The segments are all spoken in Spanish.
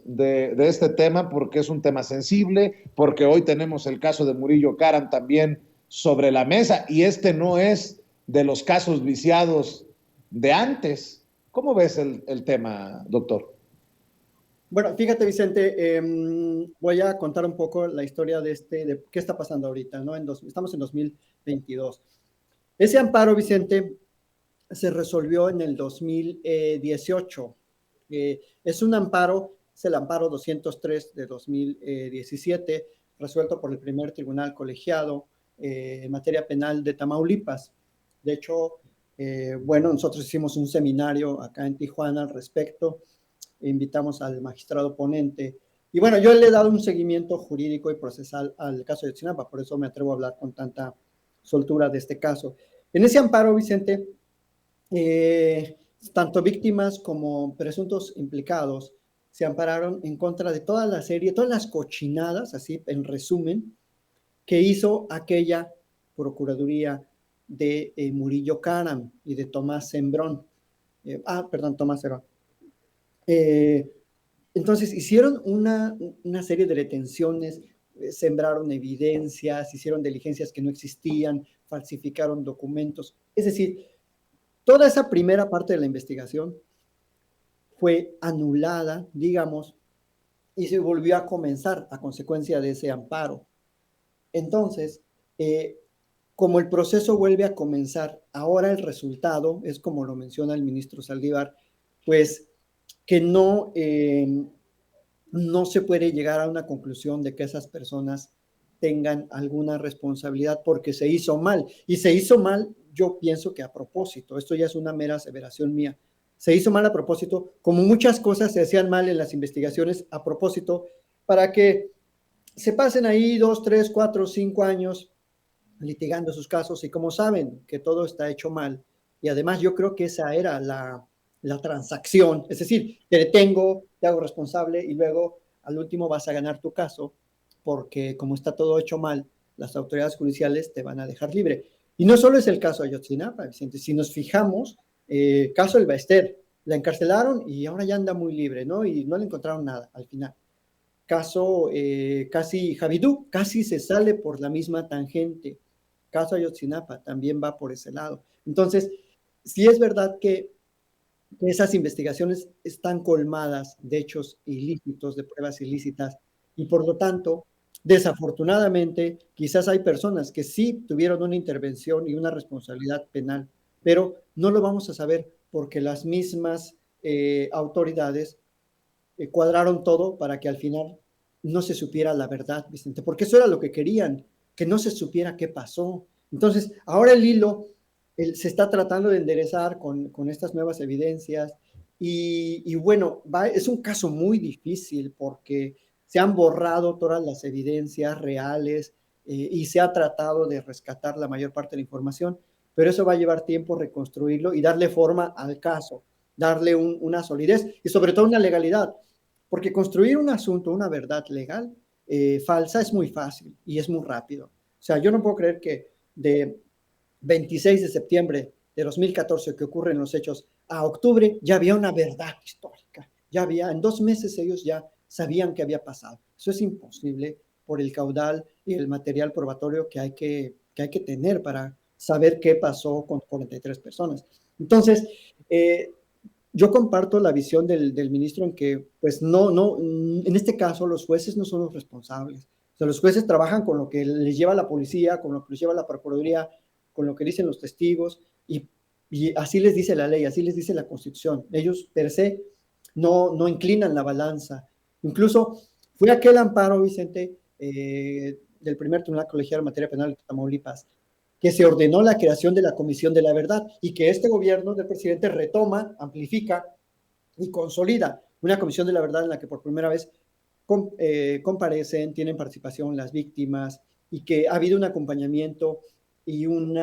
de este tema porque es un tema sensible, porque hoy tenemos el caso de Murillo Karam también sobre la mesa y este no es de los casos viciados de antes. ¿Cómo ves el tema, doctor? Bueno, fíjate, Vicente, voy a contar un poco la historia de qué está pasando ahorita, ¿no? Estamos en 2022. Ese amparo, Vicente, se resolvió en el 2018. Es un amparo, es el amparo 203 de 2017, resuelto por el primer tribunal colegiado en materia penal de Tamaulipas. De hecho, bueno, nosotros hicimos un seminario acá en Tijuana al respecto, invitamos al magistrado ponente, y bueno, yo le he dado un seguimiento jurídico y procesal al caso de Ayotzinapa, por eso me atrevo a hablar con tanta soltura de este caso. En ese amparo, Vicente, tanto víctimas como presuntos implicados se ampararon en contra de toda la serie, todas las cochinadas, así en resumen, que hizo aquella Procuraduría de Murillo Karam y de Tomás Sembrón. Tomás Sembrón. Eh, entonces hicieron una serie de detenciones, sembraron evidencias, hicieron diligencias que no existían, falsificaron documentos. Es decir, toda esa primera parte de la investigación fue anulada, digamos, y se volvió a comenzar a consecuencia de ese amparo. Entonces, como el proceso vuelve a comenzar, ahora el resultado es como lo menciona el ministro Saldívar, pues que no se puede llegar a una conclusión de que esas personas tengan alguna responsabilidad porque se hizo mal. Y se hizo mal, yo pienso que a propósito, esto ya es una mera aseveración mía, se hizo mal a propósito, como muchas cosas se hacían mal en las investigaciones a propósito, para que se pasen ahí 2, 3, 4, 5 años litigando sus casos y como saben que todo está hecho mal, y además yo creo que esa era la transacción, es decir, te detengo, te hago responsable y luego al último vas a ganar tu caso porque como está todo hecho mal, las autoridades judiciales te van a dejar libre. Y no solo es el caso de Ayotzinapa, Vicente, si nos fijamos, caso El Baester, la encarcelaron y ahora ya anda muy libre, ¿no? Y no le encontraron nada al final. Caso casi Javidú, casi se sale por la misma tangente. Caso Ayotzinapa también va por ese lado. Entonces, sí es verdad que esas investigaciones están colmadas de hechos ilícitos, de pruebas ilícitas, y por lo tanto, desafortunadamente, quizás hay personas que sí tuvieron una intervención y una responsabilidad penal, pero no lo vamos a saber porque las mismas autoridades cuadraron todo para que al final no se supiera la verdad, Vicente, porque eso era lo que querían, que no se supiera qué pasó. Entonces, ahora el hilo se está tratando de enderezar con estas nuevas evidencias y bueno, es un caso muy difícil porque se han borrado todas las evidencias reales y se ha tratado de rescatar la mayor parte de la información, pero eso va a llevar tiempo reconstruirlo y darle forma al caso, darle una solidez y sobre todo una legalidad. Porque construir un asunto, una verdad legal falsa es muy fácil y es muy rápido. O sea, yo no puedo creer que de 26 de septiembre de 2014 que ocurren los hechos a octubre ya había una verdad histórica. Ya había, en 2 meses ellos ya sabían qué había pasado. Eso es imposible por el caudal y el material probatorio que hay que tener para saber qué pasó con 43 personas. Entonces, yo comparto la visión del ministro en que, pues, en este caso los jueces no son los responsables. O sea, los jueces trabajan con lo que les lleva la policía, con lo que les lleva la procuraduría, con lo que dicen los testigos, y así les dice la ley, así les dice la Constitución. Ellos, per se, no inclinan la balanza. Incluso fue aquel amparo, Vicente, del primer tribunal colegiado en materia penal de Tamaulipas, que se ordenó la creación de la Comisión de la Verdad y que este gobierno del presidente retoma, amplifica y consolida una Comisión de la Verdad en la que por primera vez comparecen, tienen participación las víctimas y que ha habido un acompañamiento y un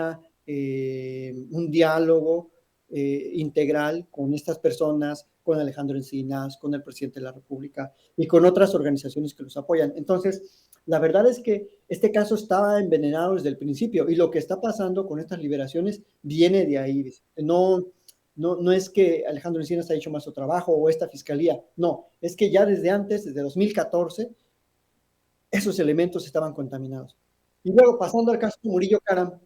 diálogo integral con estas personas, con Alejandro Encinas, con el presidente de la República y con otras organizaciones que los apoyan. Entonces, la verdad es que este caso estaba envenenado desde el principio y lo que está pasando con estas liberaciones viene de ahí. No, No es que Alejandro Encinas ha hecho más su trabajo o esta fiscalía, no, es que ya desde antes, desde 2014, esos elementos estaban contaminados. Y luego, pasando al caso de Murillo Karam,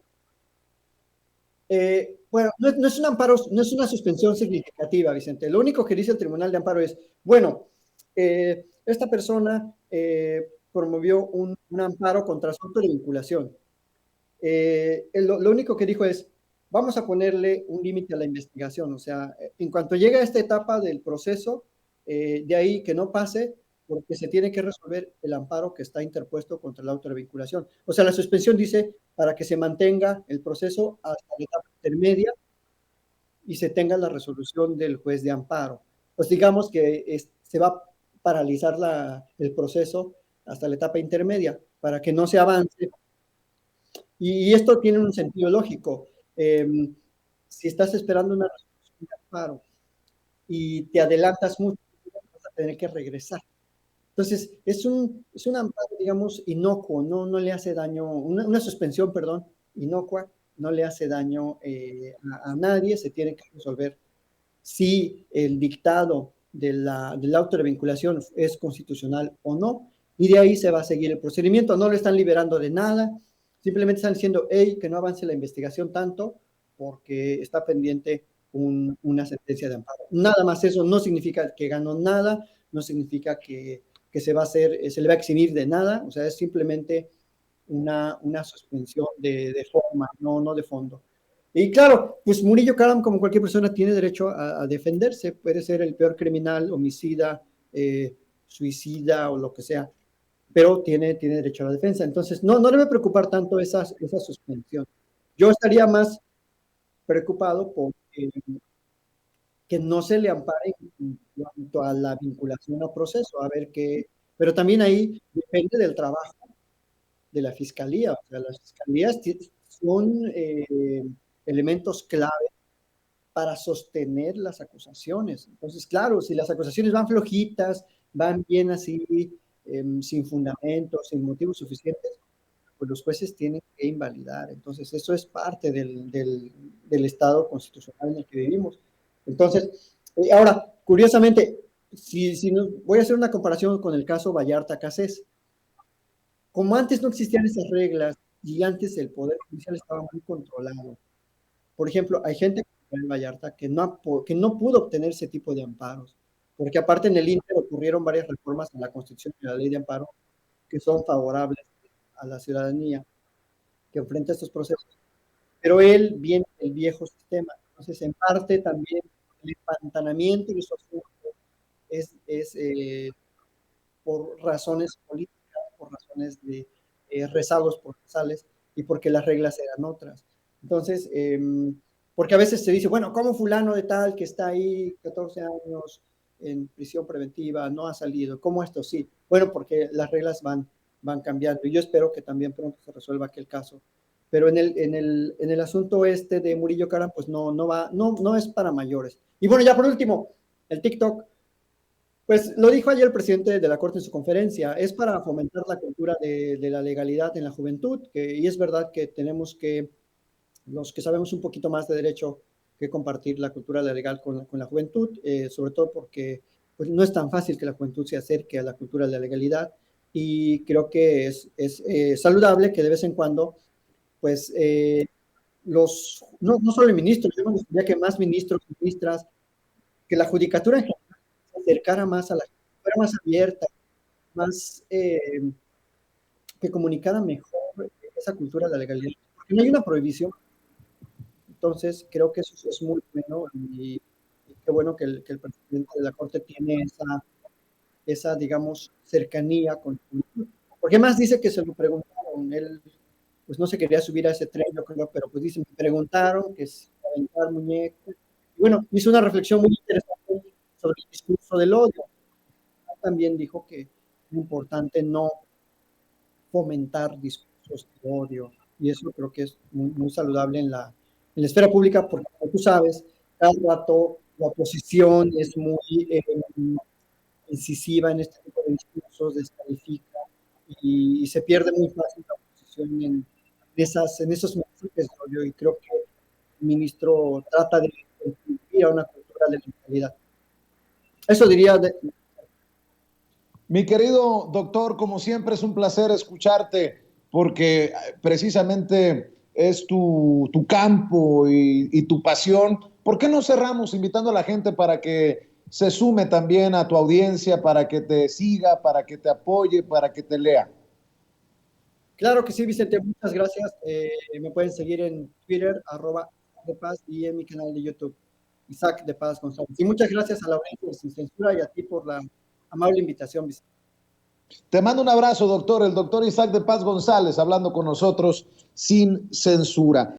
bueno, no es un amparo, no es una suspensión significativa, Vicente. Lo único que dice el Tribunal de Amparo es, bueno, esta persona promovió un amparo contra su auto de vinculación. Lo único que dijo es, vamos a ponerle un límite a la investigación, o sea, en cuanto llegue a esta etapa del proceso, de ahí que no pase, porque se tiene que resolver el amparo que está interpuesto contra la auto de vinculación. O sea, la suspensión dice para que se mantenga el proceso hasta la etapa intermedia y se tenga la resolución del juez de amparo. Pues digamos que se va a paralizar el proceso hasta la etapa intermedia para que no se avance. Y esto tiene un sentido lógico. Si estás esperando una resolución de amparo y te adelantas mucho, vas a tener que regresar. Entonces, es un amparo, digamos, inocuo, no le hace daño, una suspensión, perdón, inocua, no le hace daño a nadie, se tiene que resolver si el dictado del auto de vinculación es constitucional o no, y de ahí se va a seguir el procedimiento. No lo están liberando de nada, simplemente están diciendo, hey, que no avance la investigación tanto porque está pendiente una sentencia de amparo. Nada más eso no significa que ganó nada, no significa que se va a hacer, se le va a eximir de nada, o sea, es simplemente una suspensión de forma, no de fondo. Y claro, pues Murillo Karam, como cualquier persona, tiene derecho a defenderse. Puede ser el peor criminal, homicida, suicida o lo que sea, pero tiene derecho a la defensa. Entonces, no debe preocupar tanto esa suspensión. Yo estaría más preocupado por que no se le ampare en cuanto a la vinculación a proceso, a ver qué. Pero también ahí depende del trabajo de la fiscalía. O sea, las fiscalías son elementos clave para sostener las acusaciones. Entonces, claro, si las acusaciones van flojitas, van bien así, sin fundamentos, sin motivos suficientes, pues los jueces tienen que invalidar. Entonces, eso es parte del Estado constitucional en el que vivimos. Entonces, ahora, curiosamente, voy a hacer una comparación con el caso Vallarta-Casés. Como antes no existían esas reglas y antes el Poder Judicial estaba muy controlado. Por ejemplo, hay gente en Vallarta que no pudo obtener ese tipo de amparos, porque aparte en el Inter ocurrieron varias reformas en la Constitución y la Ley de Amparo que son favorables a la ciudadanía que enfrenta estos procesos. Pero él viene del viejo sistema. Entonces, en parte también el empantanamiento de esos asuntos es por razones políticas, por razones de rezagos procesales y porque las reglas eran otras. Entonces, porque a veces se dice, bueno, ¿cómo fulano de tal que está ahí 14 años en prisión preventiva no ha salido? ¿Cómo esto sí? Bueno, porque las reglas van cambiando y yo espero que también pronto se resuelva aquel caso. Pero en el asunto este de Murillo Karam, pues no es para mayores. Y bueno, ya por último, el TikTok. Pues lo dijo ayer el presidente de la Corte en su conferencia, es para fomentar la cultura de la legalidad en la juventud, y es verdad que tenemos que, los que sabemos un poquito más de derecho, que compartir la cultura legal con la juventud, sobre todo porque pues, no es tan fácil que la juventud se acerque a la cultura de la legalidad, y creo que es saludable que de vez en cuando, pues, no solo el ministro, yo me gustaría que más ministros y ministras, que la judicatura en general se acercara más a la gente, fuera más abierta, más que comunicara mejor esa cultura de la legalidad. Porque no hay una prohibición. Entonces, creo que eso es muy bueno y qué bueno que el presidente de la Corte tiene esa, digamos, cercanía con el público. Porque más dice que se lo preguntaron, él pues no se quería subir a ese tren, yo creo, pero pues dice, me preguntaron que si aventar muñecos. Y bueno, hizo una reflexión muy interesante sobre el discurso del odio. También dijo que es importante no fomentar discursos de odio, y eso creo que es muy saludable en la esfera pública, porque como tú sabes, cada rato la oposición es muy incisiva en este tipo de discursos, descalifica, y se pierde muy fácil la oposición en esos mensajes de odio, y creo que el ministro trata de contribuir a una cultura de mentalidad. Eso diría Mi querido doctor, como siempre es un placer escucharte porque precisamente es tu campo y tu pasión. ¿Por qué no cerramos invitando a la gente para que se sume también a tu audiencia, para que te siga, para que te apoye, para que te lea? Claro que sí, Vicente, muchas gracias. Me pueden seguir en Twitter, @de Paz, y en mi canal de YouTube, Isaac de Paz González. Y muchas gracias a la audiencia de Sin Censura y a ti por la amable invitación, Vicente. Te mando un abrazo, doctor. El doctor Isaac de Paz González hablando con nosotros sin censura.